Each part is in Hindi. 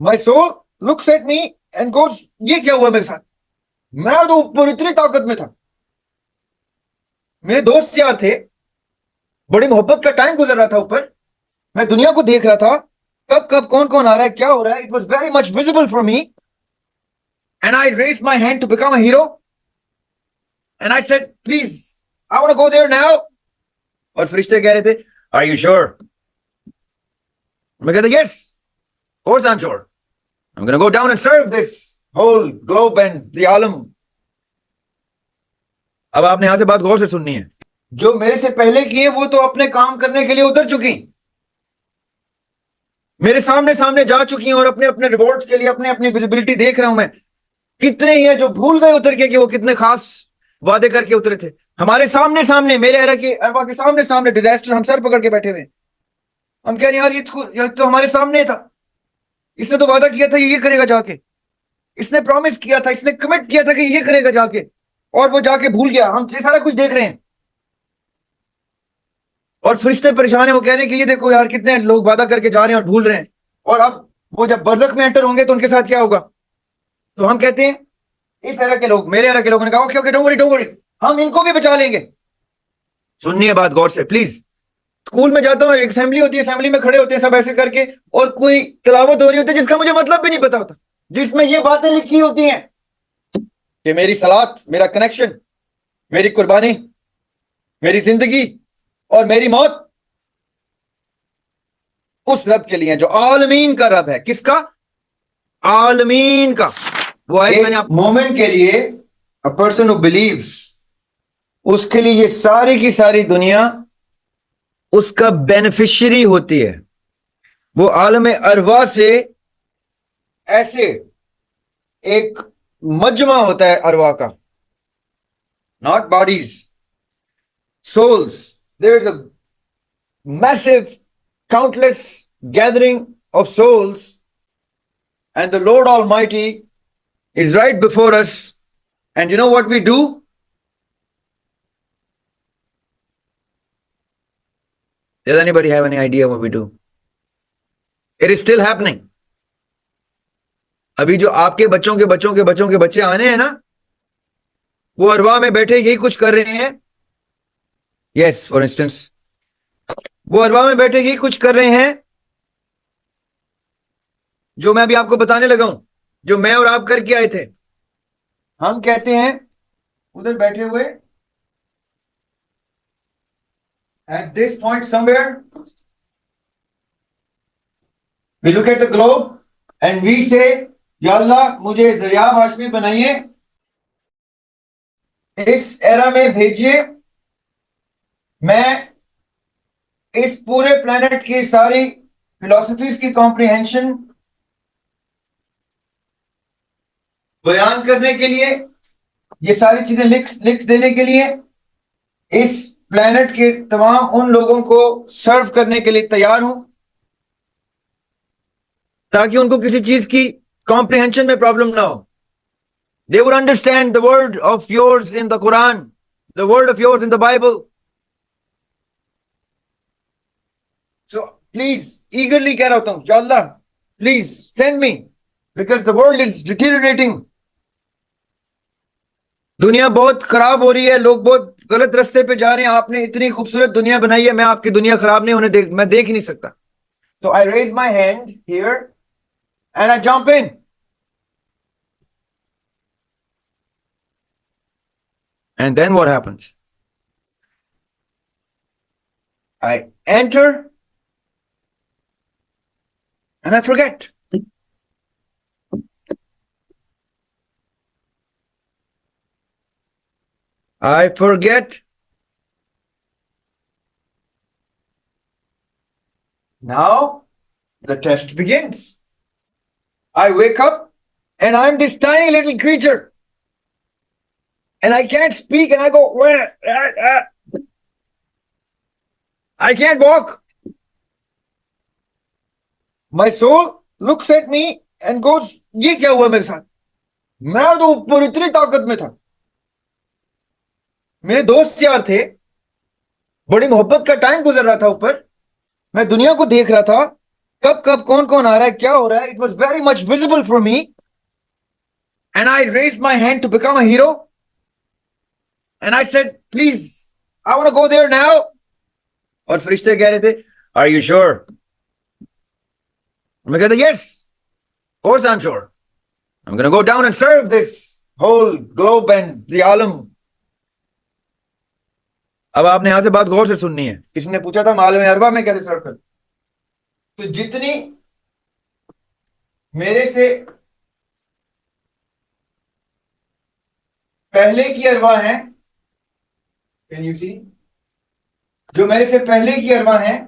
My soul looks at me and goes, ये क्या हुआ मेरे साथ? मैं तो ऊपर इतनी ताकत में था, मेरे दोस्त यार थे, बड़ी मोहब्बत का टाइम गुजर रहा था ऊपर, मैं दुनिया को देख रहा था, कब कब कौन कौन आ रहा है, क्या हो रहा है। It was very much visible for me and I raise my hand to become a hero and I said please I want to go there now. और फरिश्ते कह रहे थे आर यू श्योर? मैं कहता yes, of course I am sure, I am gonna go down and serve this whole globe and the आलम। अब आपने यहां से बात गौर से सुननी है। जो मेरे से पहले किए वो तो अपने काम करने के लिए उतर चुकी, मेरे सामने सामने जा चुकी हैं और अपने अपने रिवॉर्ड्स के लिए अपने अपनी विजिबिलिटी देख रहा हूं मैं। कितने ही हैं जो भूल गए उतर के कि वो कितने खास वादे करके उतरे थे। हमारे सामने सामने, मेरे अरवा के सामने सामने डिजास्टर हम सर पकड़ के बैठे हुए। हम कह रहे हैं यार ये तो हमारे सामने था, इसने तो वादा किया था ये करेगा जाके, इसने प्रॉमिस किया था, इसने कमिट किया था कि ये करेगा जाके, और वो जाके भूल गया। हम ये सारा कुछ देख रहे हैं और फरिश्ते परेशान है, वो कह रहे हैं कि ये देखो यार कितने लोग वादा करके जा रहे हैं और भूल रहे हैं, और अब वो जब बरज़ख में एंटर होंगे तो उनके साथ क्या होगा। तो हम कहते हैं, इस एरा के लोग, मेरे एरा के लोगों ने कहा okay okay don't worry don't worry, हम इनको भी बचा लेंगे। सुनिए बात गौर से प्लीज। स्कूल में जाता हूँ, एक असेंबली होती है, असेंबली में खड़े होते हैं सब ऐसे करके, और कोई तिलावत हो रही होती है जिसका मुझे मतलब भी नहीं पता होता, जिसमें ये बातें लिखी होती हैं कि मेरी सलात, मेरा कनेक्शन, मेरी कुर्बानी, मेरी जिंदगी और मेरी मौत उस रब के लिए जो आलमीन का रब है। किसका? आलमीन का। वो है मैंने मोमेंट के लिए, अ पर्सन हु बिलीव्स, उसके लिए ये सारी की सारी दुनिया उसका बेनिफिशियरी होती है। वो आलम अरवा से ऐसे एक मजमा होता है अरवा का, not bodies, souls. There's a massive, countless gathering of souls, and the Lord Almighty is right before us. And you know what we do? Does anybody have any idea what we do? It is still happening. अभी जो आपके बच्चों के बच्चों के बच्चों के बच्चे आने हैं ना, वो अरवा में बैठे यही कुछ कर रहे हैं। यस, फॉर इंस्टेंस, वो अरवा में बैठे यही कुछ कर रहे हैं जो मैं अभी आपको बताने लगा हूं, जो मैं और आप करके आए थे। हम कहते हैं उधर बैठे हुए, at this point somewhere we look at the globe and we say या अल्लाह मुझे ज़रिया हाशमी बनाइए, इस एरा में भेजिए, मैं इस पूरे प्लेनेट की सारी फिलॉसफीज की कॉम्प्रिहेंशन बयान करने के लिए, ये सारी चीजें लिख लिख देने के लिए, इस प्लेनेट के तमाम उन लोगों को सर्व करने के लिए तैयार हूं, ताकि उनको किसी चीज की कॉम्प्रिहेंशन में प्रॉब्लम ना हो। They would understand the word of yours in the Quran, the word of yours in the Bible. So please, eagerly कह रहा हूं, या अल्लाह please send me, because the world is deteriorating. दुनिया बहुत खराब हो रही है, लोग बहुत गलत रास्ते पे जा रहे हैं। आपने इतनी खूबसूरत दुनिया बनाई है, मैं आपकी दुनिया खराब नहीं होने मैं देख ही नहीं सकता। So I raise my hand here and I jump in. And then what happens? I enter and I forget. I forget. Now the test begins. I wake up and I'm this tiny little creature. And I can't speak and I go, I can't walk. My soul looks at me and goes, ये क्या हुआ मेरे साथ? मैं तो ऊपर इतनी ताकत में था, मेरे दोस्त यार थे, बड़ी मोहब्बत का टाइम गुजर रहा था ऊपर, मैं दुनिया को देख रहा था, कब कब कौन कौन आ रहा है, क्या हो रहा है, it was very much visible for me and I raise my hand to become a hero and I said please I want to go there now. और फरिश्ते कह रहे थे आर यू श्योर? मैं कहता yes course I am sure, I am gonna go down and serve this whole globe and the आलम। अब आपने यहां से बात गौर से सुननी है। किसी ने पूछा था मालूम अरबा में कैसे सर्व कर, तो जितनी मेरे से पहले की अरवा है, कैन यू सी, जो मेरे से पहले की अरवा है,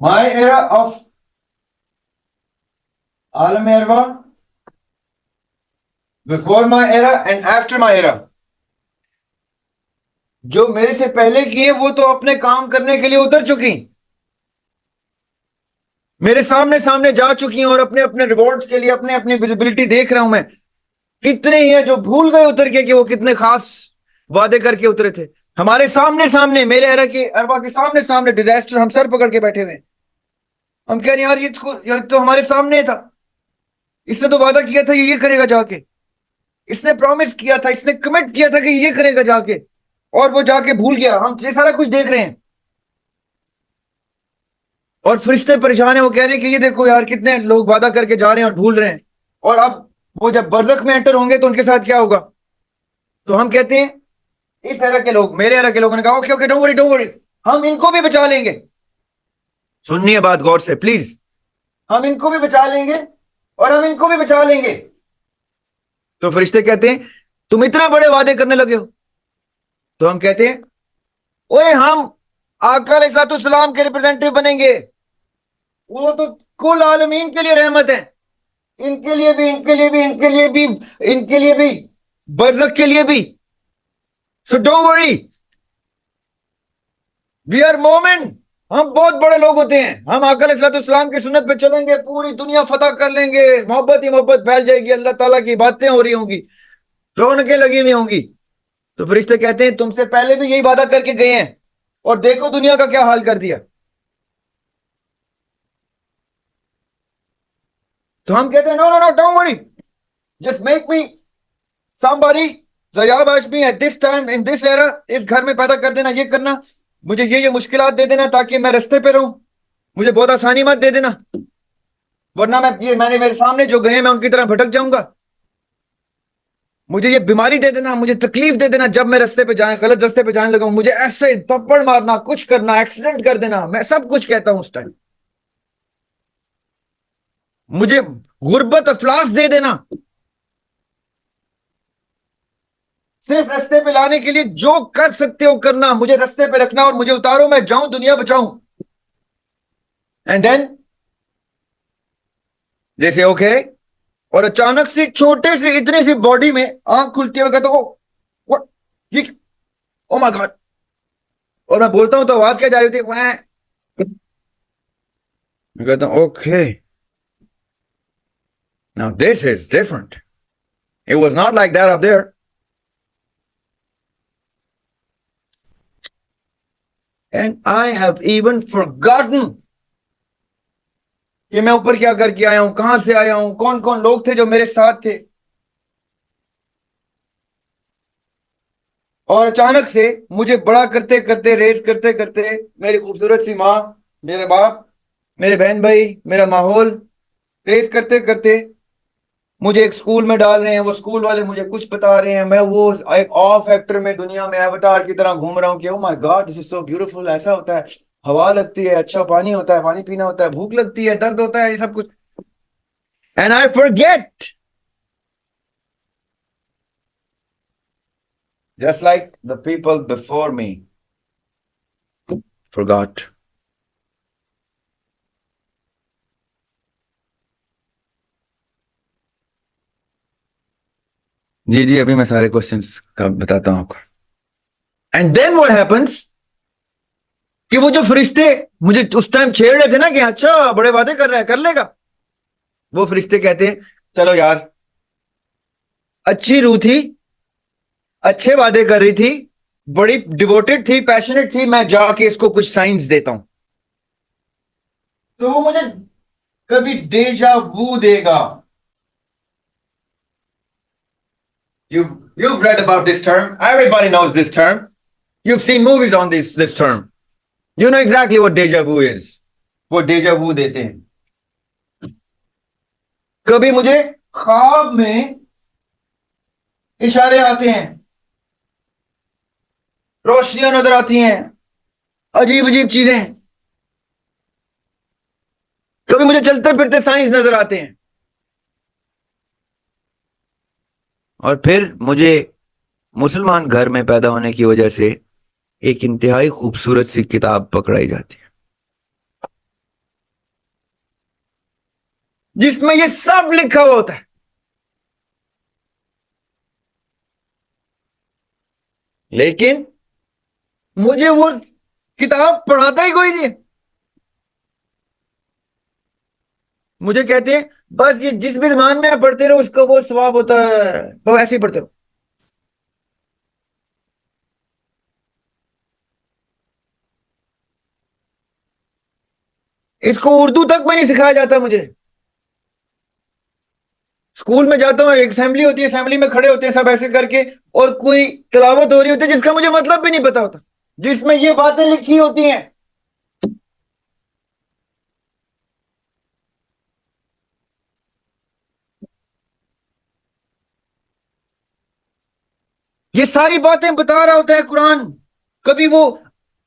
my era of आलम अरवा, before my era and after my era. जो मेरे से पहले की है वो तो अपने काम करने के लिए उतर चुकी, मेरे सामने सामने जा चुकी हैं और अपने अपने रिवॉर्ड्स के लिए अपने अपनी विजिबिलिटी देख रहा हूं मैं। कितने ही हैं जो भूल गए उतर के कि वो कितने खास वादे करके उतरे थे। हमारे सामने सामने, मेरे एरा के अरबा के सामने सामने डिजास्टर, हम सर पकड़ के बैठे हुए। हम कह रहे हैं यार ये तो हमारे सामने था, इसने तो वादा किया था ये करेगा जाके, इसने प्रॉमिस किया था, इसने कमिट किया था कि ये करेगा जाके, और वो जाके भूल गया। हम ये सारा कुछ देख रहे हैं और फरिश्ते परेशान है, वो कह रहे हैं कि ये देखो यार कितने लोग वादा करके जा रहे हैं और भूल रहे हैं, और अब वो जब बरज़ख में एंटर होंगे तो उनके साथ क्या होगा। तो हम कहते हैं, इस एरा के लोग, मेरे एरा के लोगों ने कहा okay okay don't worry don't worry, हम इनको भी बचा लेंगे। सुनिए बात गौर से प्लीज, हम इनको भी बचा लेंगे और हम इनको भी बचा लेंगे। तो फरिश्ते कहते हैं तुम इतने बड़े वादे करने लगे हो। तो हम कहते हैं ओए हम आका अलैहिस्सलाम के रिप्रेजेंटेटिव बनेंगे, वो तो कुल आलमीन के लिए रहमत है, इनके लिए भी इनके लिए भी इनके लिए भी इनके लिए भी, बरज़ख के लिए भी। So don't worry, we are मोमिन, हम बहुत बड़े लोग होते हैं, हम आका अलैहिस्सलाम की सुन्नत पे चलेंगे, पूरी दुनिया फतह कर लेंगे, मोहब्बत ही मोहब्बत फैल जाएगी, अल्लाह ताला की बातें हो रही होंगी, रौनकें लगी हुई होंगी। तो फरिश्ते कहते हैं तुमसे पहले भी यही वादा करके गए हैं और देखो दुनिया का क्या हाल कर दिया। तो हम कहते हैं no no no don't worry, just make me somebody, जयाब आशमी at this time in this era, इस घर में पैदा कर देना, ये करना, मुझे ये मुश्किलात दे देना ताकि मैं रास्ते पे रहूं, मुझे बहुत आसानी मत दे देना, वरना मैंने मेरे सामने जो गए मैं उनकी तरह भटक जाऊंगा। मुझे ये बीमारी दे देना, मुझे तकलीफ दे देना, जब मैं रास्ते पे जाए गलत रास्ते पे जाने लगा, मुझे ऐसे थप्पड़ मारना, कुछ करना, एक्सीडेंट कर देना, मैं सब कुछ कहता हूं उस टाइम। मुझे गुर्बत अफलास दे देना, सिर्फ रास्ते पे लाने के लिए जो कर सकते हो करना, मुझे रास्ते पे रखना और मुझे उतारो, मैं जाऊं दुनिया बचाऊं। एंड देन जैसे ओके, और अचानक से छोटे से इतने सी बॉडी में आंख खुलती है, कहता हूं व्हाट, ये, ओ माय गॉड, और मैं बोलता हूं तो आवाज क्या जा रही होती है, मैं कहता हूं okay now this is different, it was not like that up there. And I have even forgotten कि मैं ऊपर क्या करके आया हूं, कहां से आया हूं, कौन कौन लोग थे जो मेरे साथ थे। और अचानक से मुझे बड़ा करते करते, रेस करते करते, मेरी खूबसूरत सी माँ, मेरे बाप, मेरे बहन भाई, मेरा माहौल, रेस करते करते मुझे एक स्कूल में डाल रहे हैं। वो स्कूल वाले मुझे कुछ बता रहे हैं, मैं वो एक ऑफ एक्टर में दुनिया में एवतार की तरह घूम रहा हूँ कि oh my God this is so beautiful, ऐसा होता है, हवा लगती है, अच्छा पानी होता है, पानी पीना होता है, भूख लगती है, दर्द होता है, ये सब कुछ। And I forget just like the people before me forgot. जी जी, अभी मैं सारे क्वेश्चंस का बताता हूं आपको। एंड देन व्हाट हैपेंस कि वो जो फरिश्ते मुझे उस टाइम छेड़ रहे थे ना कि अच्छा बड़े वादे कर रहा है, कर लेगा, वो फरिश्ते कहते हैं चलो यार, अच्छी रूह थी, अच्छे वादे कर रही थी, बड़ी डिवोटेड थी, पैशनेट थी, मैं जाके इसको कुछ साइंस देता हूं, तो वो मुझे कभी डेजा वू देगा। You've read about this term. Everybody knows this term. You've seen movies on this term. You know exactly what deja vu is. वो डेजा वू देते हैं। कभी मुझे ख्वाब में इशारे आते हैं, रोशनियां नजर आती हैं, अजीब अजीब चीजें। कभी मुझे चलते फिरते साइंस नजर आते हैं, और फिर मुझे मुसलमान घर में पैदा होने की वजह से एक इंतहाई खूबसूरत सी किताब पकड़ाई जाती है जिसमें ये सब लिखा हुआ होता है, लेकिन मुझे वो किताब पढ़ाता ही कोई नहीं है। मुझे कहते हैं बस ये जिस भी जबान में आप पढ़ते रहो उसका वो सवाब होता है, वो ऐसे ही पढ़ते रहो। इसको उर्दू तक में नहीं सिखाया जाता मुझे। स्कूल में जाता हूँ, एक असेंबली होती है, असेंबली में खड़े होते हैं सब ऐसे करके, और कोई तिलावत हो रही होती है जिसका मुझे मतलब भी नहीं पता होता, जिसमें ये बातें लिखी होती हैं। ये सारी बातें बता रहा होता है कुरान। कभी वो,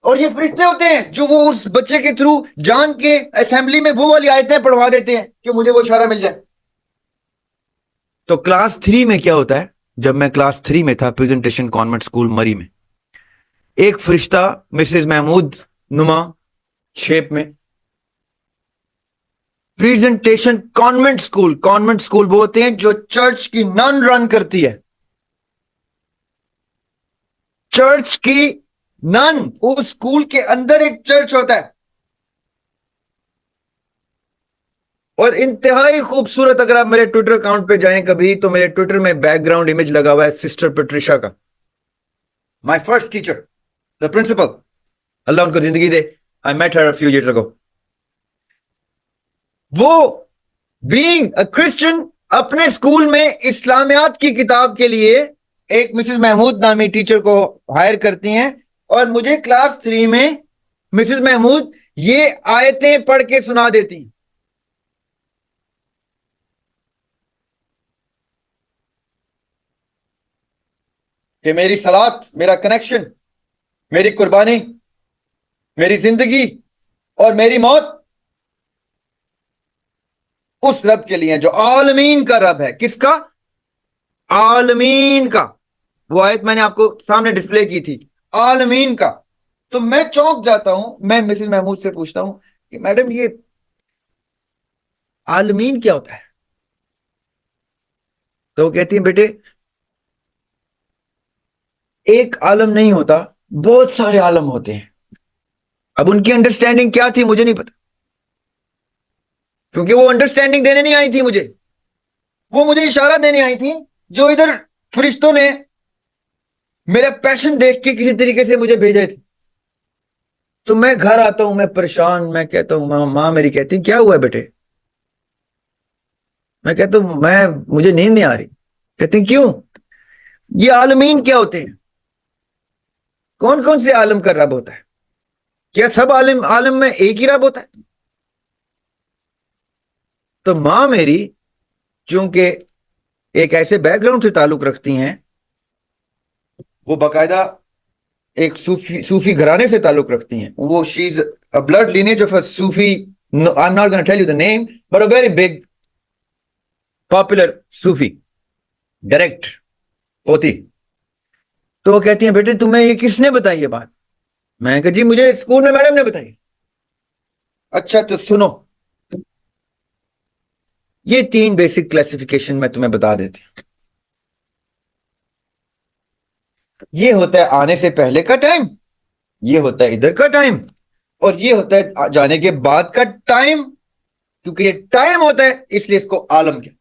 और ये फरिश्ते होते हैं जो वो उस बच्चे के थ्रू जान के असेंबली में वो वाली आयतें पढ़वा देते हैं कि मुझे वो इशारा मिल जाए। तो क्लास 3 में क्या होता है, जब मैं क्लास 3 में था, प्रेजेंटेशन कॉन्वेंट स्कूल मरी में, एक फरिश्ता मिसेस महमूद नुमा शेप में, प्रेजेंटेशन कॉन्वेंट स्कूल वो होते हैं जो चर्च की नन रन करती है, चर्च की नन, उस स्कूल के अंदर एक चर्च होता है, और इंतहाई खूबसूरत। अगर आप मेरे ट्विटर अकाउंट पे जाएं कभी, तो मेरे ट्विटर में बैकग्राउंड इमेज लगा हुआ है सिस्टर पेट्रिशा का, my first teacher, the principal, Allah उनको जिंदगी दे। I met her few years ago. वो बीइंग अ क्रिश्चियन अपने स्कूल में इस्लामियात की किताब के लिए एक मिसेस महमूद नामी टीचर को हायर करती हैं, और मुझे क्लास 3 में मिसेस महमूद ये आयतें पढ़ के सुना देती हैं कि मेरी सलात, मेरा कनेक्शन, मेरी कुर्बानी, मेरी जिंदगी और मेरी मौत उस रब के लिए जो आलमीन का रब है। किसका? आलमीन का। वो आयत मैंने आपको सामने डिस्प्ले की थी, आलमीन का। तो मैं चौंक जाता हूं, मैं मिसेस महमूद से पूछता हूं कि मैडम ये आलमीन क्या होता है? तो वो कहती है बेटे, एक आलम नहीं होता, बहुत सारे आलम होते हैं। अब उनकी अंडरस्टैंडिंग क्या थी मुझे नहीं पता, क्योंकि वो अंडरस्टैंडिंग देने नहीं आई थी मुझे, वो मुझे इशारा देने आई थी, जो इधर फरिश्तों ने मेरा पैशन देख के किसी तरीके से मुझे भेजे थे। तो मैं घर आता हूं, मैं परेशान, मैं कहता हूं माँ, माँ मेरी कहती क्या हुआ है बेटे? मैं कहता हूं मैं, मुझे नींद नहीं आ रही। कहती क्यों? ये आलमीन क्या होते हैं? कौन कौन से आलम का रब होता है? क्या सब आलम आलम में एक ही रब होता है? तो माँ मेरी चूंकि एक ऐसे बैकग्राउंड से ताल्लुक रखती हैं, वो बाकायदा एक सूफी घराने से ताल्लुक रखती हैं, वो she is a blood lineage of a Sufi, I am not gonna tell you the name, but a very big popular Sufi, direct होती। तो वो कहती है बेटे तुम्हें ये किसने बताई ये बात? मैं कहा जी मुझे स्कूल में मैडम ने बताई। अच्छा तो सुनो, ये 3 बेसिक क्लासिफिकेशन मैं तुम्हें बता देती हूं। ये होता है आने से पहले का टाइम, ये होता है इधर का टाइम, और ये होता है जाने के बाद का टाइम। क्योंकि ये टाइम होता है इसलिए इसको आलम कहते हैं।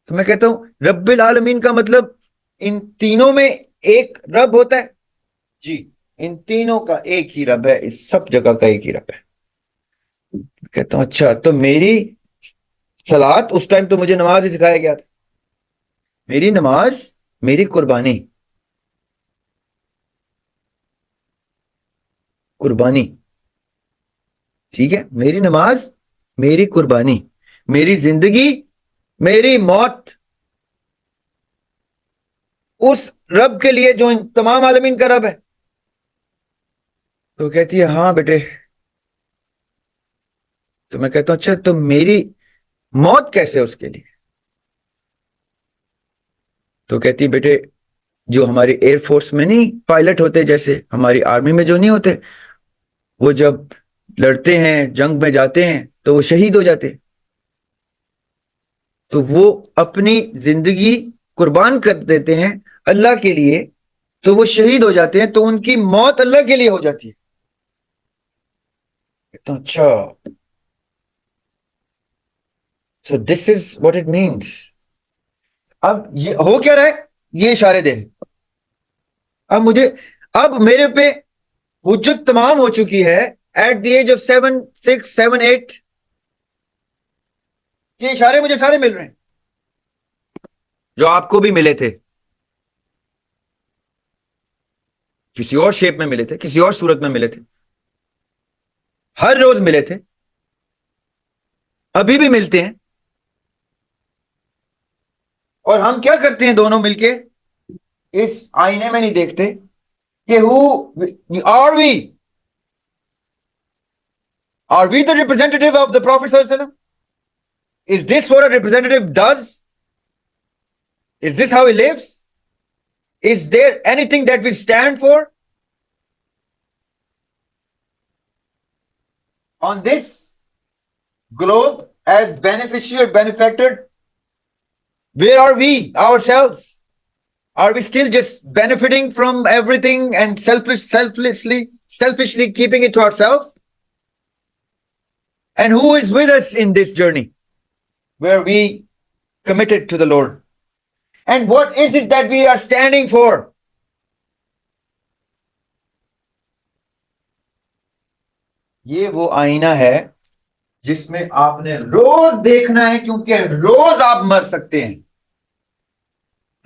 तो मैं कहता हूं रब्बिल आलमीन का मतलब इन तीनों में एक रब होता है जी, इन तीनों का एक ही रब है, इस सब जगह का एक ही रब है। कहता हूं अच्छा तो मेरी सलात, उस टाइम तो मुझे नमाज ही सिखाया गया था, मेरी नमाज मेरी कुर्बानी, कुर्बानी, ठीक है, मेरी नमाज मेरी कुर्बानी, मेरी जिंदगी मेरी मौत, उस रब के लिए जो इन तमाम आलमीन का रब है। तो कहती है हाँ बेटे। तो मैं कहता हूं अच्छा तो मेरी मौत कैसे उसके लिए? तो कहती है बेटे जो हमारी एयरफोर्स में नहीं पायलट होते, जैसे हमारी आर्मी में जो नहीं होते, वो जब लड़ते हैं जंग में जाते हैं तो वो शहीद हो जाते हैं, तो वो अपनी जिंदगी कुर्बान कर देते हैं अल्लाह के लिए, तो वो शहीद हो जाते हैं, तो उनकी मौत अल्लाह के लिए हो जाती है। तो अच्छा, so this is what it means. अब ये हो क्या रहा है, ये इशारे दे, अब मुझे, अब मेरे पे हुज्जत तमाम हो चुकी है एट द एज ऑफ 7, 6, 7, 8। ये इशारे मुझे सारे मिल रहे हैं जो आपको भी मिले थे, किसी और शेप में मिले थे, किसी और सूरत में मिले थे, हर रोज मिले थे, अभी भी मिलते हैं। और हम क्या करते हैं दोनों मिलके, इस आईने में नहीं देखते कि who are we the representative of the prophet सल्लल्लाहु अलैहि वसल्लम? Is this what a representative does? Is this how he lives? Is there anything that we stand for on this globe as beneficiary or benefactor? Where are we ourselves? Are we still just benefiting from everything and selfishly keeping it to ourselves? And who is with us in this journey where we committed to the Lord? And what is it that we are standing for? ये वो आईना है जिसमें आपने रोज देखना है, क्योंकि रोज आप मर सकते हैं,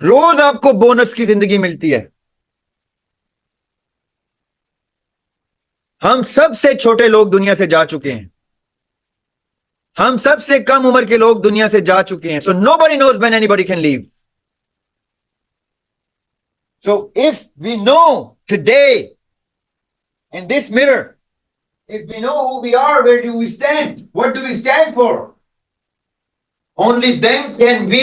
रोज आपको बोनस की जिंदगी मिलती है। हम सबसे छोटे लोग दुनिया से जा चुके हैं, हम सबसे कम उम्र के लोग दुनिया से जा चुके हैं। So nobody knows when anybody can leave. So if we know today in this mirror, if we know who we are, where do we stand, what do we stand for, only then can we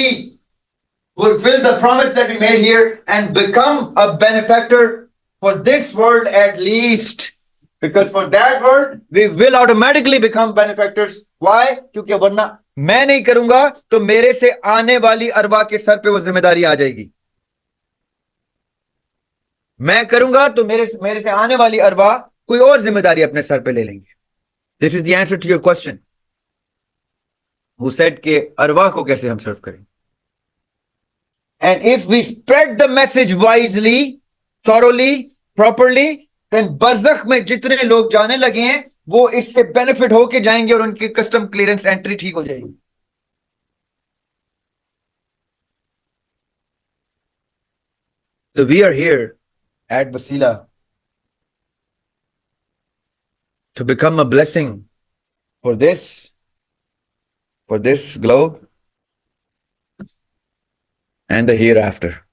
fulfill the promise that we made here and become a benefactor for this world at least. Because for that world we will automatically become benefactors. Why? क्योंकि वरना मैं नहीं करूंगा तो मेरे से आने वाली अरबा के सर पे वो जिम्मेदारी आ जाएगी, मैं करूंगा तो मेरे से आने वाली अरबा कोई और जिम्मेदारी अपने सर पे ले लेंगे। This is the answer to your question, who said के अरवा को कैसे हम सर्व करें। And if we spread the message wisely, thoroughly, properly, then बरज़ख में जितने लोग जाने लगे हैं वो इससे बेनिफिट होके जाएंगे और उनकी कस्टम क्लियरेंस एंट्री ठीक हो जाएगी। So we are here at Basila to become a blessing for this globe and the hereafter.